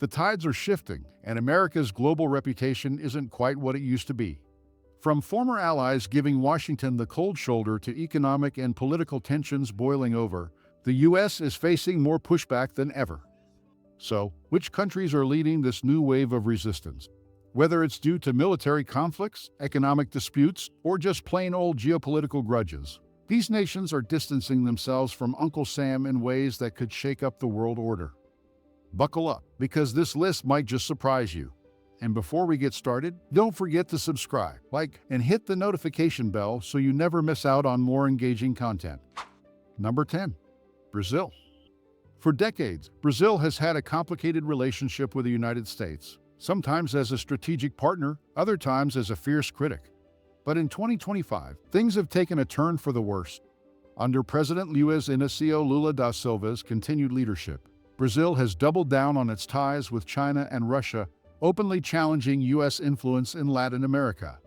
The tides are shifting, and America's global reputation isn't quite what it used to be. From former allies giving Washington the cold shoulder to economic and political tensions boiling over, the U.S. is facing more pushback than ever. So, which countries are leading this new wave of resistance? Whether it's due to military conflicts, economic disputes, or just plain old geopolitical grudges, these nations are distancing themselves from Uncle Sam in ways that could shake up the world order. Buckle up, because this list might just surprise you. And before we get started, don't forget to subscribe, like, and hit the notification bell so you never miss out on more engaging content. Number 10. Brazil. For decades, Brazil has had a complicated relationship with the United States, sometimes as a strategic partner, other times as a fierce critic. But in 2025, things have taken a turn for the worse. Under President Luiz Inácio Lula da Silva's continued leadership, Brazil has doubled down on its ties with China and Russia, openly challenging U.S. influence in Latin America.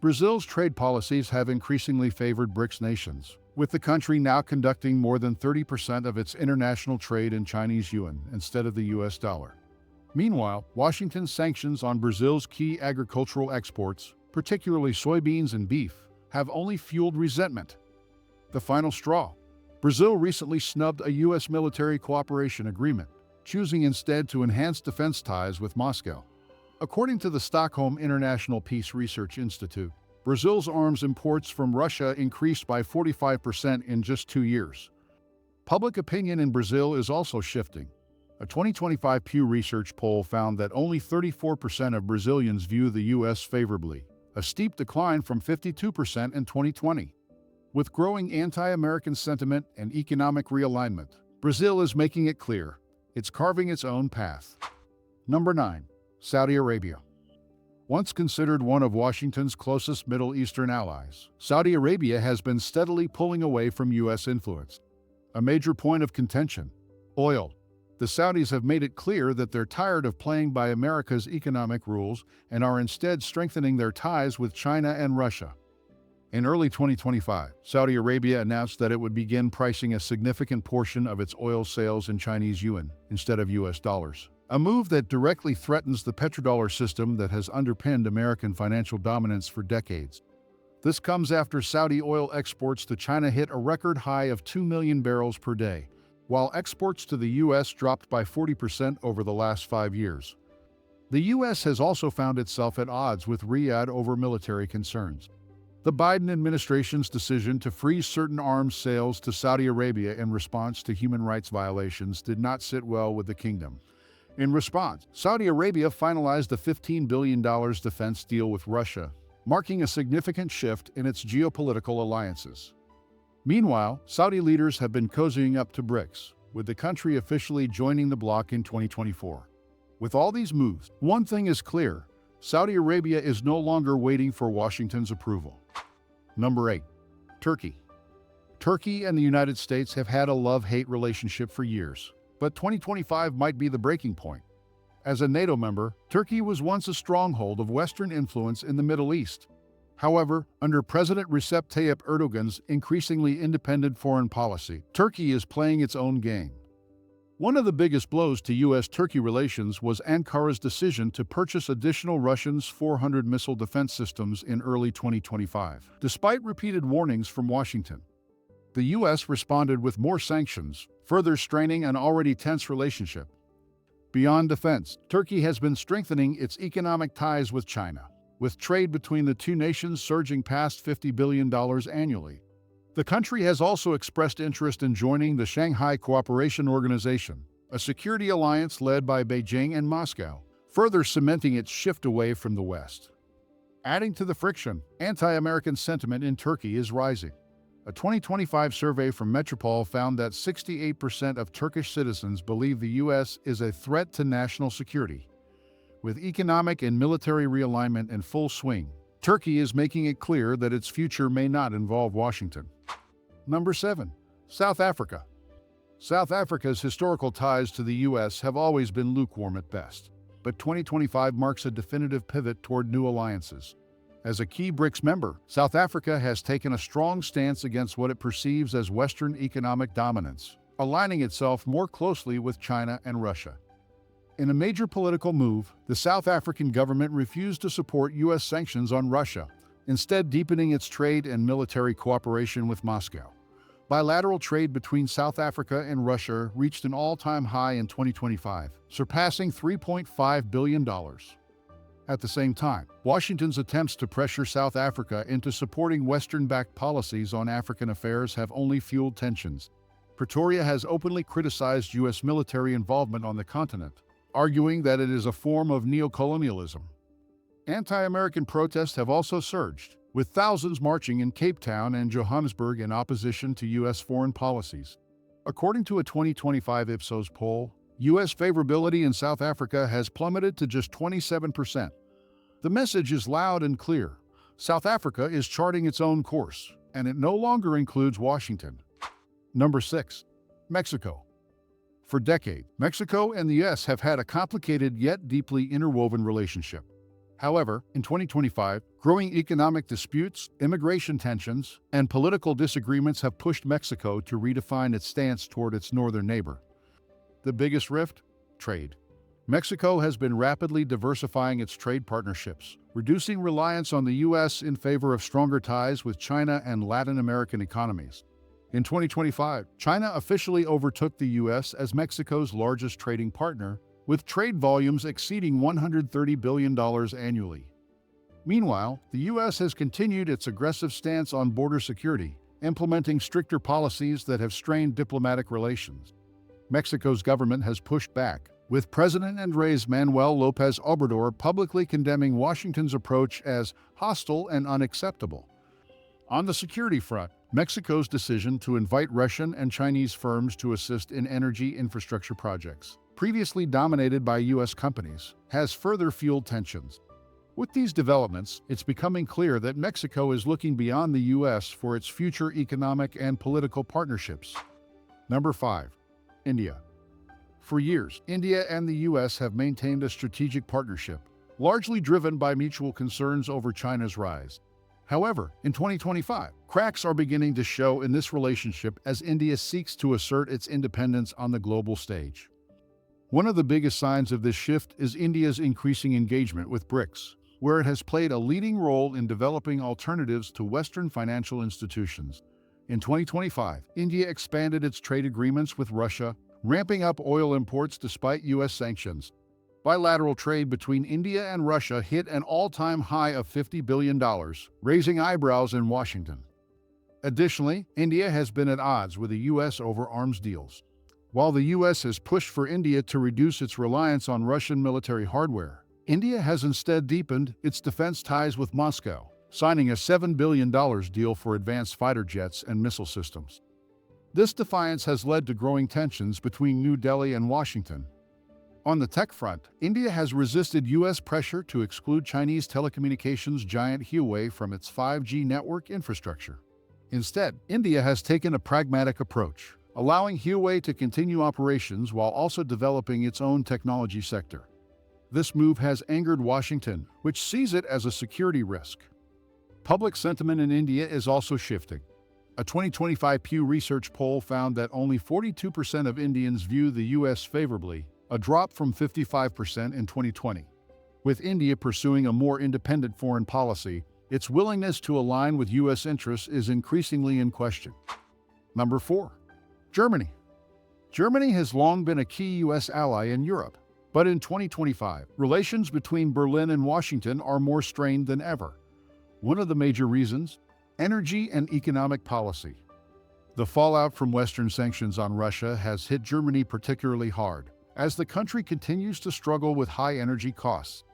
Brazil's trade policies have increasingly favored BRICS nations, with the country now conducting more than 30% of its international trade in Chinese yuan instead of the U.S. dollar. Meanwhile, Washington's sanctions on Brazil's key agricultural exports, particularly soybeans and beef, have only fueled resentment. The final straw. Brazil recently snubbed a U.S. military cooperation agreement, choosing instead to enhance defense ties with Moscow. According to the Stockholm International Peace Research Institute, Brazil's arms imports from Russia increased by 45% in just 2 years. Public opinion in Brazil is also shifting. A 2025 Pew Research poll found that only 34% of Brazilians view the U.S. favorably, a steep decline from 52% in 2020. With growing anti-American sentiment and economic realignment, Brazil is making it clear it's carving its own path. Number 9. Saudi Arabia. Once considered one of Washington's closest Middle Eastern allies, Saudi Arabia has been steadily pulling away from U.S. influence. A major point of contention: oil. The Saudis have made it clear that they're tired of playing by America's economic rules and are instead strengthening their ties with China and Russia. In early 2025, Saudi Arabia announced that it would begin pricing a significant portion of its oil sales in Chinese yuan instead of U.S. dollars, a move that directly threatens the petrodollar system that has underpinned American financial dominance for decades. This comes after Saudi oil exports to China hit a record high of 2 million barrels per day, while exports to the U.S. dropped by 40% over the last 5 years. The U.S. has also found itself at odds with Riyadh over military concerns. The Biden administration's decision to freeze certain arms sales to Saudi Arabia in response to human rights violations did not sit well with the kingdom. In response, Saudi Arabia finalized a $15 billion defense deal with Russia, marking a significant shift in its geopolitical alliances. Meanwhile, Saudi leaders have been cozying up to BRICS, with the country officially joining the bloc in 2024. With all these moves, one thing is clear: Saudi Arabia is no longer waiting for Washington's approval. Number 8. Turkey. Turkey and the United States have had a love-hate relationship for years, but 2025 might be the breaking point. As a NATO member, Turkey was once a stronghold of Western influence in the Middle East. However, under President Recep Tayyip Erdogan's increasingly independent foreign policy, Turkey is playing its own game. One of the biggest blows to U.S.-Turkey relations was Ankara's decision to purchase additional Russian S-400 missile defense systems in early 2025, despite repeated warnings from Washington. The U.S. responded with more sanctions, further straining an already tense relationship. Beyond defense, Turkey has been strengthening its economic ties with China, with trade between the two nations surging past $50 billion annually. The country has also expressed interest in joining the Shanghai Cooperation Organization, a security alliance led by Beijing and Moscow, further cementing its shift away from the West. Adding to the friction, anti-American sentiment in Turkey is rising. A 2025 survey from Metropol found that 68% of Turkish citizens believe the U.S. is a threat to national security. With economic and military realignment in full swing, Turkey is making it clear that its future may not involve Washington. Number 7. South Africa. South Africa's historical ties to the U.S. have always been lukewarm at best, but 2025 marks a definitive pivot toward new alliances. As a key BRICS member, South Africa has taken a strong stance against what it perceives as Western economic dominance, aligning itself more closely with China and Russia. In a major political move, the South African government refused to support U.S. sanctions on Russia, instead deepening its trade and military cooperation with Moscow. Bilateral trade between South Africa and Russia reached an all-time high in 2025, surpassing $3.5 billion. At the same time, Washington's attempts to pressure South Africa into supporting Western-backed policies on African affairs have only fueled tensions. Pretoria has openly criticized U.S. military involvement on the continent, arguing that it is a form of neocolonialism. Anti-American protests have also surged, with thousands marching in Cape Town and Johannesburg in opposition to U.S. foreign policies. According to a 2025 Ipsos poll, U.S. favorability in South Africa has plummeted to just 27%. The message is loud and clear. South Africa is charting its own course, and it no longer includes Washington. Number 6. Mexico. For decades, Mexico and the U.S. have had a complicated yet deeply interwoven relationship. However, in 2025, growing economic disputes, immigration tensions, and political disagreements have pushed Mexico to redefine its stance toward its northern neighbor. The biggest rift? Trade. Mexico has been rapidly diversifying its trade partnerships, reducing reliance on the U.S. in favor of stronger ties with China and Latin American economies. In 2025, China officially overtook the U.S. as Mexico's largest trading partner, with trade volumes exceeding $130 billion annually. Meanwhile, the U.S. has continued its aggressive stance on border security, implementing stricter policies that have strained diplomatic relations. Mexico's government has pushed back, with President Andrés Manuel López Obrador publicly condemning Washington's approach as hostile and unacceptable. On the security front, Mexico's decision to invite Russian and Chinese firms to assist in energy infrastructure projects, previously dominated by U.S. companies, has further fueled tensions. With these developments, it's becoming clear that Mexico is looking beyond the U.S. for its future economic and political partnerships. Number 5. India. For years, India and the U.S. have maintained a strategic partnership, largely driven by mutual concerns over China's rise. However, in 2025, cracks are beginning to show in this relationship as India seeks to assert its independence on the global stage. One of the biggest signs of this shift is India's increasing engagement with BRICS, where it has played a leading role in developing alternatives to Western financial institutions. In 2025, India expanded its trade agreements with Russia, ramping up oil imports despite U.S. sanctions. Bilateral trade between India and Russia hit an all-time high of $50 billion, raising eyebrows in Washington. Additionally, India has been at odds with the U.S. over arms deals. While the U.S. has pushed for India to reduce its reliance on Russian military hardware, India has instead deepened its defense ties with Moscow, signing a $7 billion deal for advanced fighter jets and missile systems. This defiance has led to growing tensions between New Delhi and Washington. On the tech front, India has resisted U.S. pressure to exclude Chinese telecommunications giant Huawei from its 5G network infrastructure. Instead, India has taken a pragmatic approach, allowing Huawei to continue operations while also developing its own technology sector. This move has angered Washington, which sees it as a security risk. Public sentiment in India is also shifting. A 2025 Pew Research poll found that only 42% of Indians view the U.S. favorably, a drop from 55% in 2020. With India pursuing a more independent foreign policy, its willingness to align with U.S. interests is increasingly in question. Number 4. Germany. Germany has long been a key U.S. ally in Europe, but in 2025, relations between Berlin and Washington are more strained than ever. One of the major reasons? Energy and economic policy. The fallout from Western sanctions on Russia has hit Germany particularly hard, as the country continues to struggle with high energy costs.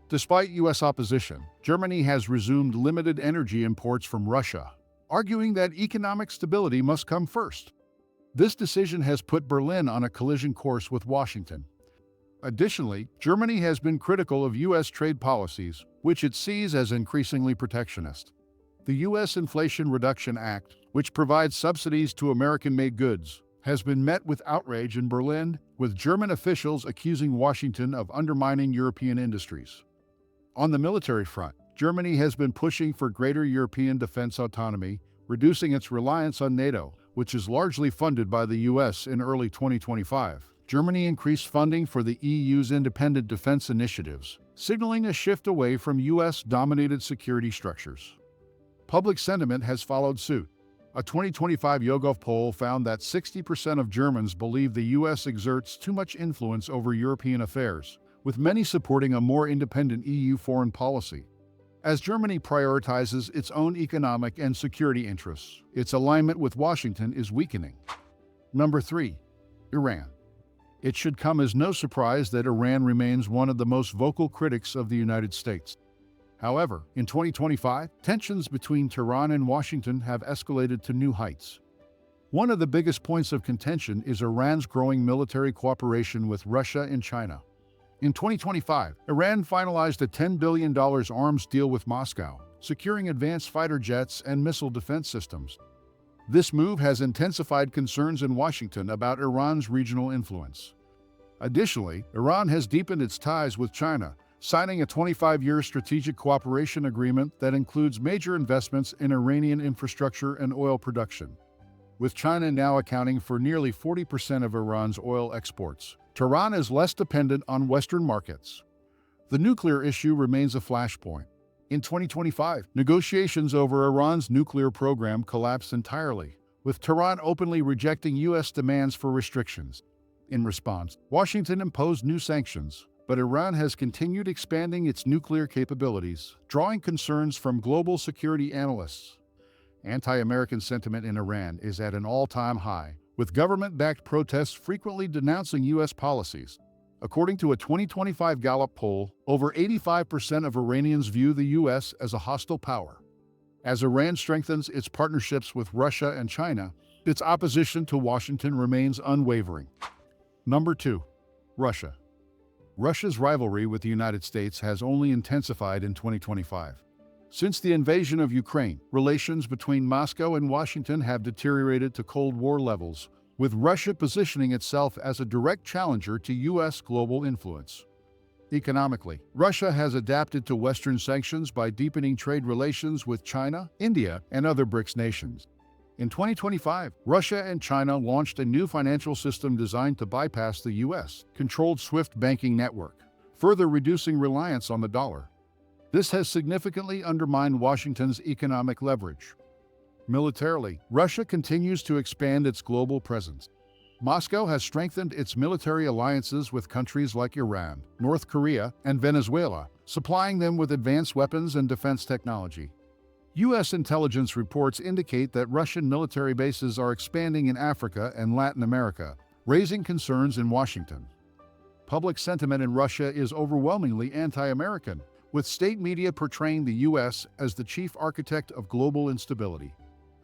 Despite U.S. opposition, Germany has resumed limited energy imports from Russia, arguing that economic stability must come first. This decision has put Berlin on a collision course with Washington. Additionally, Germany has been critical of U.S. trade policies, which it sees as increasingly protectionist. The U.S. Inflation Reduction Act, which provides subsidies to American-made goods, has been met with outrage in Berlin, with German officials accusing Washington of undermining European industries. On the military front, Germany has been pushing for greater European defense autonomy, reducing its reliance on NATO, which is largely funded by the U.S. in early 2025. Germany increased funding for the EU's independent defense initiatives, signaling a shift away from US-dominated security structures. Public sentiment has followed suit. A 2025 YouGov poll found that 60% of Germans believe the US exerts too much influence over European affairs, with many supporting a more independent EU foreign policy. As Germany prioritizes its own economic and security interests, its alignment with Washington is weakening. Number 3. Iran. It should come as no surprise that Iran remains one of the most vocal critics of the United States. However, in 2025, tensions between Tehran and Washington have escalated to new heights. One of the biggest points of contention is Iran's growing military cooperation with Russia and China. In 2025, Iran finalized a $10 billion arms deal with Moscow, securing advanced fighter jets and missile defense systems. This move has intensified concerns in Washington about Iran's regional influence. Additionally, Iran has deepened its ties with China, signing a 25-year strategic cooperation agreement that includes major investments in Iranian infrastructure and oil production. With China now accounting for nearly 40% of Iran's oil exports, Tehran is less dependent on Western markets. The nuclear issue remains a flashpoint. In 2025, negotiations over Iran's nuclear program collapsed entirely, with Tehran openly rejecting U.S. demands for restrictions. In response, Washington imposed new sanctions, but Iran has continued expanding its nuclear capabilities, drawing concerns from global security analysts. Anti-American sentiment in Iran is at an all-time high, with government-backed protests frequently denouncing U.S. policies. According to a 2025 Gallup poll, over 85% of Iranians view the U.S. as a hostile power. As Iran strengthens its partnerships with Russia and China, its opposition to Washington remains unwavering. Number 2. Russia. Russia's rivalry with the United States has only intensified in 2025. Since the invasion of Ukraine, relations between Moscow and Washington have deteriorated to Cold War levels, with Russia positioning itself as a direct challenger to U.S. global influence. Economically, Russia has adapted to Western sanctions by deepening trade relations with China, India, and other BRICS nations. In 2025, Russia and China launched a new financial system designed to bypass the U.S.-controlled SWIFT banking network, further reducing reliance on the dollar. This has significantly undermined Washington's economic leverage. Militarily, Russia continues to expand its global presence. Moscow has strengthened its military alliances with countries like Iran, North Korea, and Venezuela, supplying them with advanced weapons and defense technology. U.S. intelligence reports indicate that Russian military bases are expanding in Africa and Latin America, raising concerns in Washington. Public sentiment in Russia is overwhelmingly anti-American, with state media portraying the U.S. as the chief architect of global instability.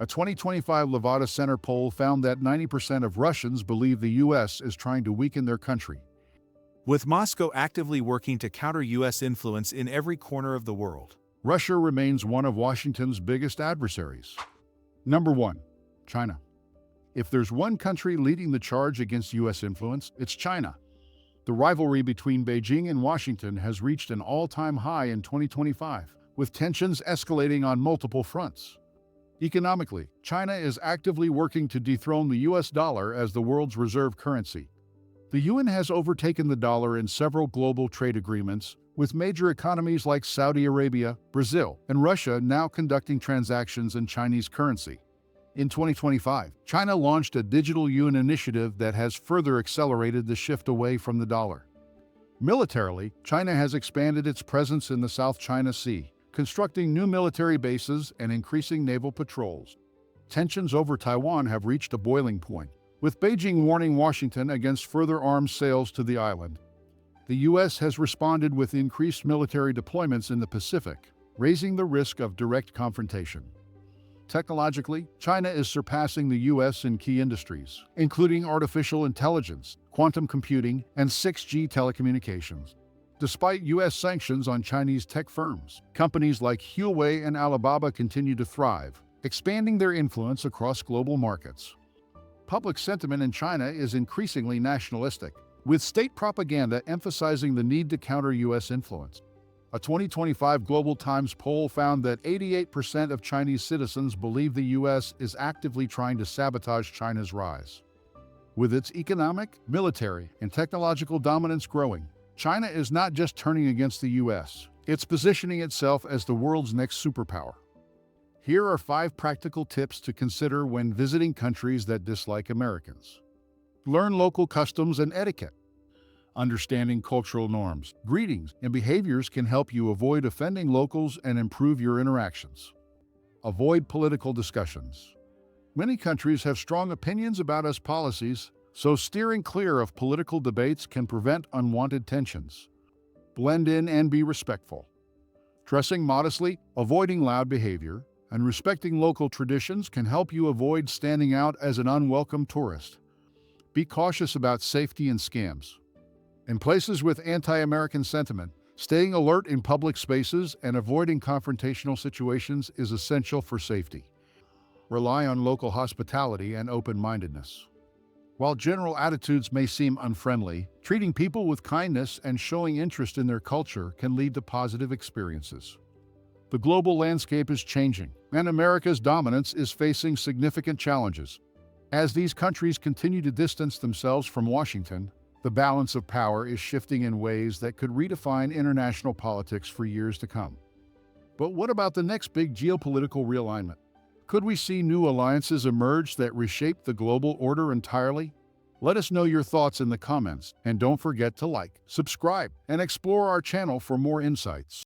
A 2025 Levada Center poll found that 90% of Russians believe the U.S. is trying to weaken their country. With Moscow actively working to counter U.S. influence in every corner of the world, Russia remains one of Washington's biggest adversaries. Number 1. China. If there's one country leading the charge against U.S. influence, it's China. The rivalry between Beijing and Washington has reached an all-time high in 2025, with tensions escalating on multiple fronts. Economically, China is actively working to dethrone the U.S. dollar as the world's reserve currency. The yuan has overtaken the dollar in several global trade agreements, with major economies like Saudi Arabia, Brazil, and Russia now conducting transactions in Chinese currency. In 2025, China launched a digital yuan initiative that has further accelerated the shift away from the dollar. Militarily, China has expanded its presence in the South China Sea, constructing new military bases and increasing naval patrols. Tensions over Taiwan have reached a boiling point, with Beijing warning Washington against further arms sales to the island. The U.S. has responded with increased military deployments in the Pacific, raising the risk of direct confrontation. Technologically, China is surpassing the U.S. in key industries, including artificial intelligence, quantum computing, and 6G telecommunications. Despite U.S. sanctions on Chinese tech firms, companies like Huawei and Alibaba continue to thrive, expanding their influence across global markets. Public sentiment in China is increasingly nationalistic, with state propaganda emphasizing the need to counter U.S. influence. A 2025 Global Times poll found that 88% of Chinese citizens believe the U.S. is actively trying to sabotage China's rise. With its economic, military, and technological dominance growing, China is not just turning against the US, it's positioning itself as the world's next superpower. Here are 5 practical tips to consider when visiting countries that dislike Americans. Learn local customs and etiquette. Understanding cultural norms, greetings, and behaviors can help you avoid offending locals and improve your interactions. Avoid political discussions. Many countries have strong opinions about us policies, so steering clear of political debates can prevent unwanted tensions. Blend in and be respectful. Dressing modestly, avoiding loud behavior, and respecting local traditions can help you avoid standing out as an unwelcome tourist. Be cautious about safety and scams. In places with anti-American sentiment, staying alert in public spaces and avoiding confrontational situations is essential for safety. Rely on local hospitality and open-mindedness. While general attitudes may seem unfriendly, treating people with kindness and showing interest in their culture can lead to positive experiences. The global landscape is changing, and America's dominance is facing significant challenges. As these countries continue to distance themselves from Washington, the balance of power is shifting in ways that could redefine international politics for years to come. But what about the next big geopolitical realignment? Could we see new alliances emerge that reshape the global order entirely? Let us know your thoughts in the comments, and don't forget to like, subscribe, and explore our channel for more insights.